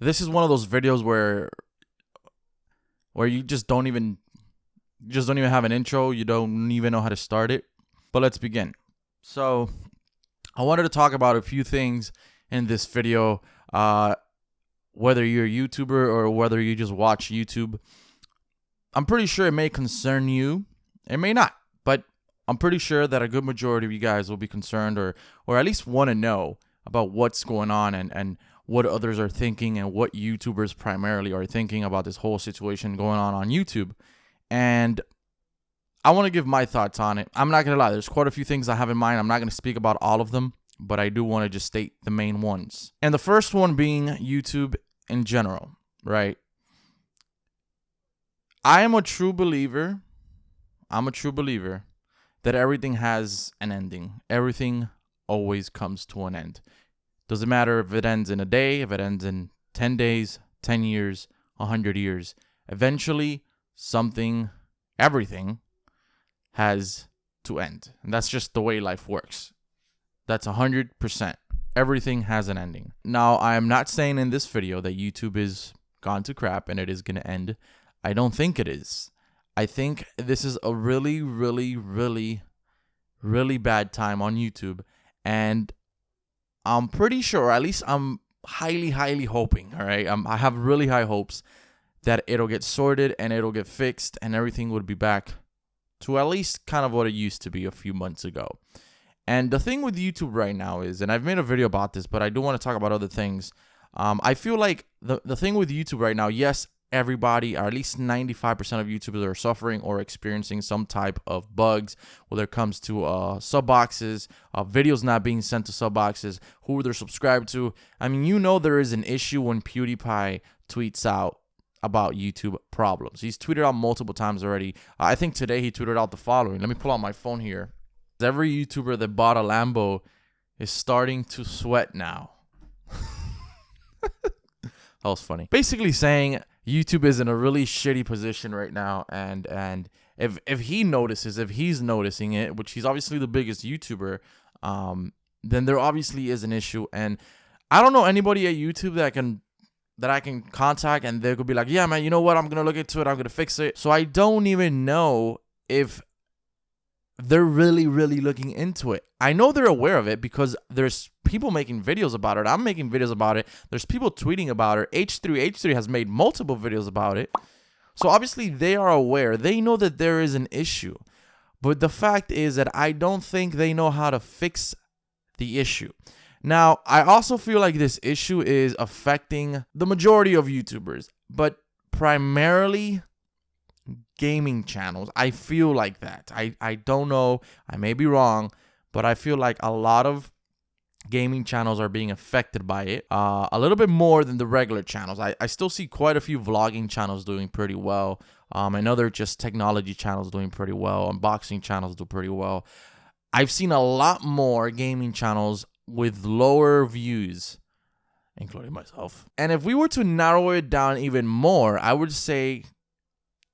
this is one of those videos where you just don't even have an intro. You don't even know how to start it. But let's begin. So I wanted to talk about a few things in this video, whether you're a YouTuber or whether you just watch YouTube. I'm pretty sure it may concern you. It may not, but I'm pretty sure that a good majority of you guys will be concerned or at least want to know about what's going on and what others are thinking and what YouTubers primarily are thinking about this whole situation going on YouTube. And I want to give my thoughts on it. I'm not going to lie. There's quite a few things I have in mind. I'm not going to speak about all of them, but I do want to just state the main ones. And the first one being YouTube in general, right? I'm a true believer that everything has an ending. Everything always comes to an end. Doesn't matter if it ends in a day, if it ends in 10 days, 10 years, 100 years. Eventually, everything has to end. And that's just the way life works. That's 100%. Everything has an ending. Now, I am not saying in this video that YouTube is gone to crap and it is going to end. I don't think it is. I think this is a really, really, really, really bad time on YouTube. And I'm pretty sure, at least I'm highly, highly hoping, all right? I have really high hopes that it'll get sorted and it'll get fixed and everything would be back to at least kind of what it used to be a few months ago. And the thing with YouTube right now is, and I've made a video about this, but I do want to talk about other things. I feel like the thing with YouTube right now, yes, everybody, or at least 95% of YouTubers are suffering or experiencing some type of bugs, whether it comes to sub boxes, videos not being sent to sub boxes, who they're subscribed to. I mean, you know there is an issue when PewDiePie tweets out about YouTube problems. He's tweeted out multiple times already. I think today he tweeted out the following. Let me pull out my phone here. Every YouTuber that bought a Lambo is starting to sweat now. That was funny. Basically saying YouTube is in a really shitty position right now, and if he notices, if he's noticing it, which he's obviously the biggest YouTuber, then there obviously is an issue. And I don't know anybody at YouTube that I can contact and they could be like, yeah, man, you know what? I'm gonna look into it. I'm gonna fix it. So I don't even know if they're really, really looking into it. I know they're aware of it because there's people making videos about it. I'm making videos about it. There's people tweeting about it. H3 has made multiple videos about it. So obviously they are aware. They know that there is an issue. But the fact is that I don't think they know how to fix the issue. Now, I also feel like this issue is affecting the majority of YouTubers, but primarily gaming channels. I feel like that. I don't know. I may be wrong, but I feel like a lot of gaming channels are being affected by it a little bit more than the regular channels. I still see quite a few vlogging channels doing pretty well, and other just technology channels doing pretty well, unboxing channels do pretty well. I've seen a lot more gaming channels with lower views, including myself. And if we were to narrow it down even more, I would say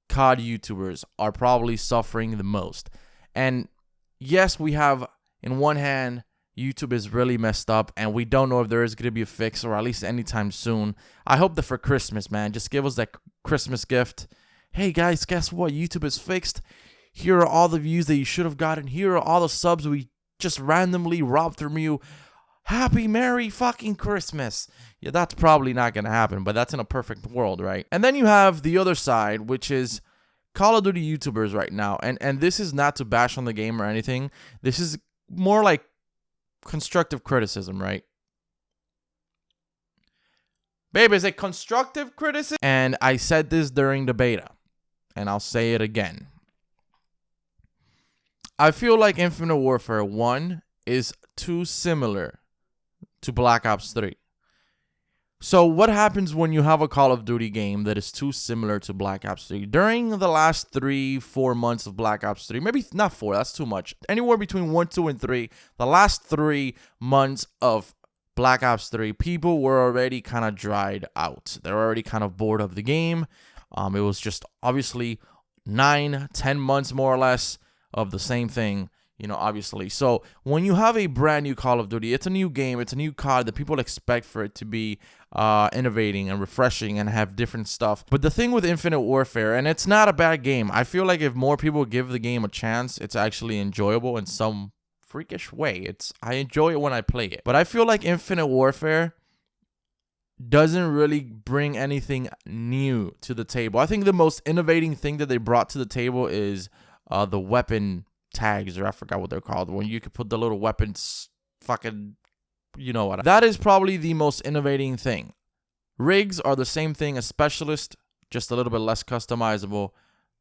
COD YouTubers are probably suffering the most. And yes, we have, in one hand, YouTube is really messed up and we don't know if there is going to be a fix, or at least anytime soon. I hope that for Christmas, man, just give us that Christmas gift. Hey guys, guess what? YouTube is fixed. Here are all the views that you should have gotten. Here are all the subs we just randomly robbed from you. Happy Merry fucking Christmas. Yeah, that's probably not going to happen, but that's in a perfect world, right? And then you have the other side, which is Call of Duty YouTubers right now. And this is not to bash on the game or anything. This is more like constructive criticism, right? Babe, is it constructive criticism? And I said this during the beta, and I'll say it again. I feel like Infinite Warfare 1 is too similar to Black Ops 3. So what happens when you have a Call of Duty game that is too similar to Black Ops 3? During the last 3-4 months of Black Ops 3, maybe not 4, that's too much. Anywhere between 1, 2, and 3, the last 3 months of Black Ops 3, people were already kind of dried out. They're already kind of bored of the game. It was just obviously 9-10 months more or less of the same thing. you know, obviously. So when you have a brand new Call of Duty, it's a new game, it's a new COD that people expect for it to be innovating and refreshing and have different stuff. But the thing with Infinite Warfare, and it's not a bad game, I feel like if more people give the game a chance, it's actually enjoyable in some freakish way. I enjoy it when I play it. But I feel like Infinite Warfare doesn't really bring anything new to the table. I think the most innovating thing that they brought to the table is the weapon tags, or I forgot what they're called, when you could put the little weapons, fucking, you know what. That is probably the most innovating thing. Rigs are the same thing as Specialist, just a little bit less customizable.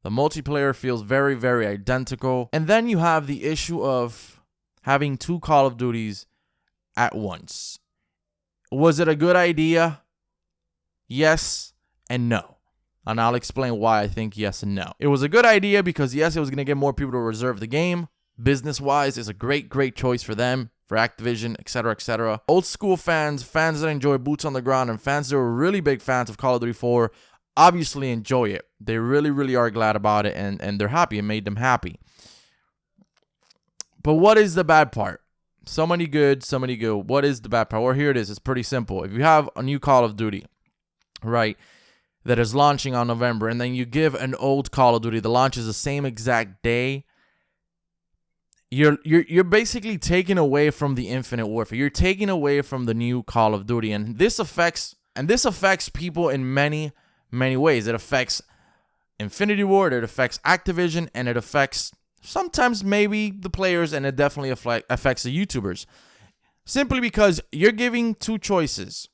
The multiplayer feels very, very identical. And then you have the issue of having 2 Call of Duties at once. Was it a good idea? Yes and no. And I'll explain why I think yes and no. It was a good idea because, yes, it was going to get more people to reserve the game. Business-wise, it's a great, great choice for them, for Activision, etc., etc. Old school fans, fans that enjoy boots on the ground, and fans that were really big fans of Call of Duty 4 obviously enjoy it. They really, really are glad about it, and they're happy. It made them happy. But what is the bad part? So many good, so many good. What is the bad part? Well, here it is. It's pretty simple. If you have a new Call of Duty, right, that is launching on November, and then you give an old Call of Duty that launches the same exact day, you're basically taking away from the Infinite Warfare. You're taking away from the new Call of Duty, and this affects people in many, many ways. It affects Infinity Ward, it affects Activision, and it affects sometimes maybe the players, and it definitely affects the YouTubers. Simply because you're giving 2 choices: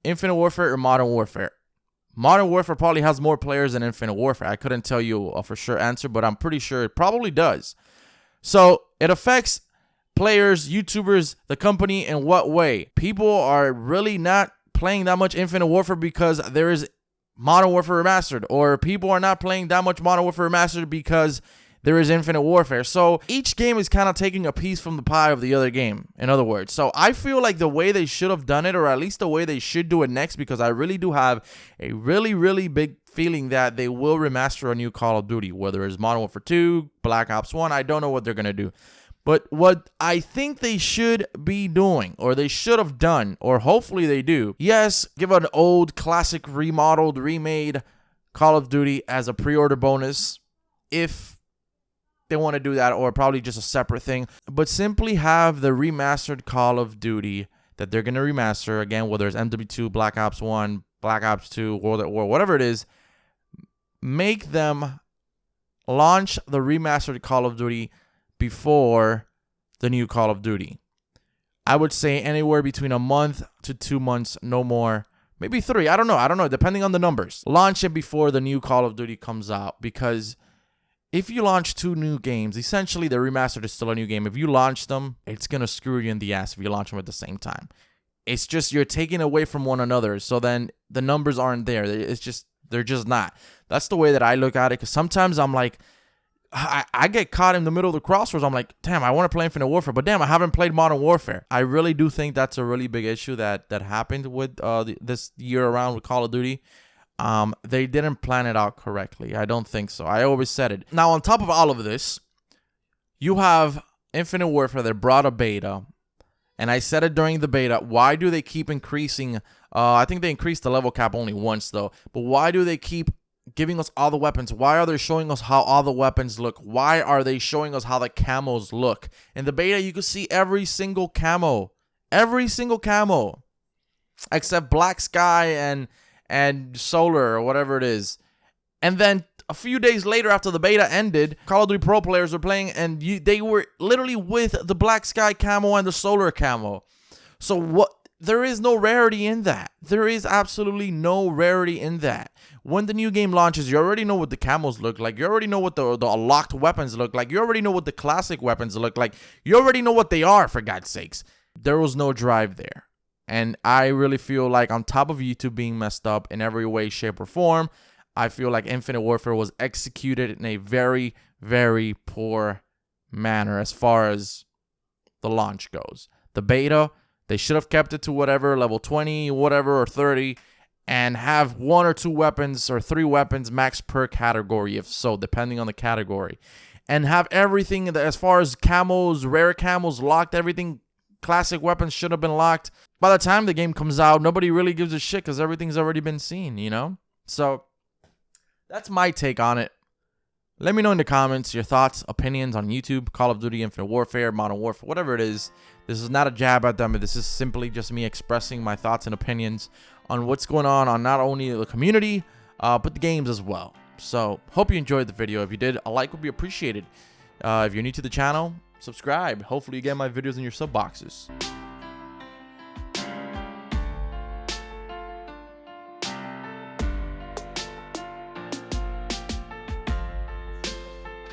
Infinite Warfare or Modern Warfare. Modern Warfare probably has more players than Infinite Warfare. I couldn't tell you a for sure answer, but I'm pretty sure it probably does. So it affects players, YouTubers, the company in what way? People are really not playing that much Infinite Warfare because there is Modern Warfare Remastered, or people are not playing that much Modern Warfare Remastered because there is Infinite Warfare. So each game is kind of taking a piece from the pie of the other game, in other words. So I feel like the way they should have done it, or at least the way they should do it next, because I really do have a really, really big feeling that they will remaster a new Call of Duty, whether it's Modern Warfare 2, Black Ops 1, I don't know what they're going to do. But what I think they should be doing, or they should have done, or hopefully they do, yes, give an old, classic, remodeled, remade Call of Duty as a pre-order bonus, if they want to do that, or probably just a separate thing. But simply have the remastered Call of Duty that they're going to remaster, again, whether it's MW2, Black Ops 1, Black Ops 2, World at War, whatever it is, make them launch the remastered Call of Duty before the new Call of Duty. I would say anywhere between a month to 2 months, no more. Maybe 3, I don't know, depending on the numbers. Launch it before the new Call of Duty comes out, because if you launch 2 new games, essentially the remastered is still a new game. If you launch them, it's going to screw you in the ass if you launch them at the same time. It's just you're taking away from one another, so then the numbers aren't there. They're just not. That's the way that I look at it, because sometimes I'm like, I get caught in the middle of the crossroads. I'm like, damn, I want to play Infinite Warfare, but damn, I haven't played Modern Warfare. I really do think that's a really big issue that happened with this year around with Call of Duty. They didn't plan it out correctly. I don't think so. I always said it. Now, on top of all of this, you have Infinite Warfare that brought a beta, and I said it during the beta. Why do they keep increasing? I think they increased the level cap only once, though. But why do they keep giving us all the weapons? Why are they showing us how all the weapons look? Why are they showing us how the camos look? In the beta, you could see every single camo. Every single camo. Except Black Sky and Solar, or whatever it is. And then a few days later, after the beta ended, Call of Duty Pro players were playing, and they were literally with the Black Sky camo and the Solar camo. So what? There is no rarity in that. There is absolutely no rarity in that. When the new game launches, you already know what the camos look like. You already know what the unlocked weapons look like. You already know what the classic weapons look like. You already know what they are, for God's sakes. There was no drive there. And I really feel like, on top of YouTube being messed up in every way, shape, or form, I feel like Infinite Warfare was executed in a very, very poor manner as far as the launch goes. The beta, they should have kept it to whatever, level 20, whatever, or 30, and have 1 or 2 weapons or 3 weapons max per category, if so, depending on the category. and have everything as far as camos, rare camos locked, everything, classic weapons should have been locked. By the time the game comes out, nobody really gives a shit because everything's already been seen, you know? So that's my take on it. Let me know in the comments your thoughts, opinions on YouTube, Call of Duty, Infinite Warfare, Modern Warfare, whatever it is. This is not a jab at them, but this is simply just me expressing my thoughts and opinions on what's going on not only the community, but the games as well. So, hope you enjoyed the video. If you did, a like would be appreciated. If you're new to the channel, subscribe. Hopefully you get my videos in your sub boxes.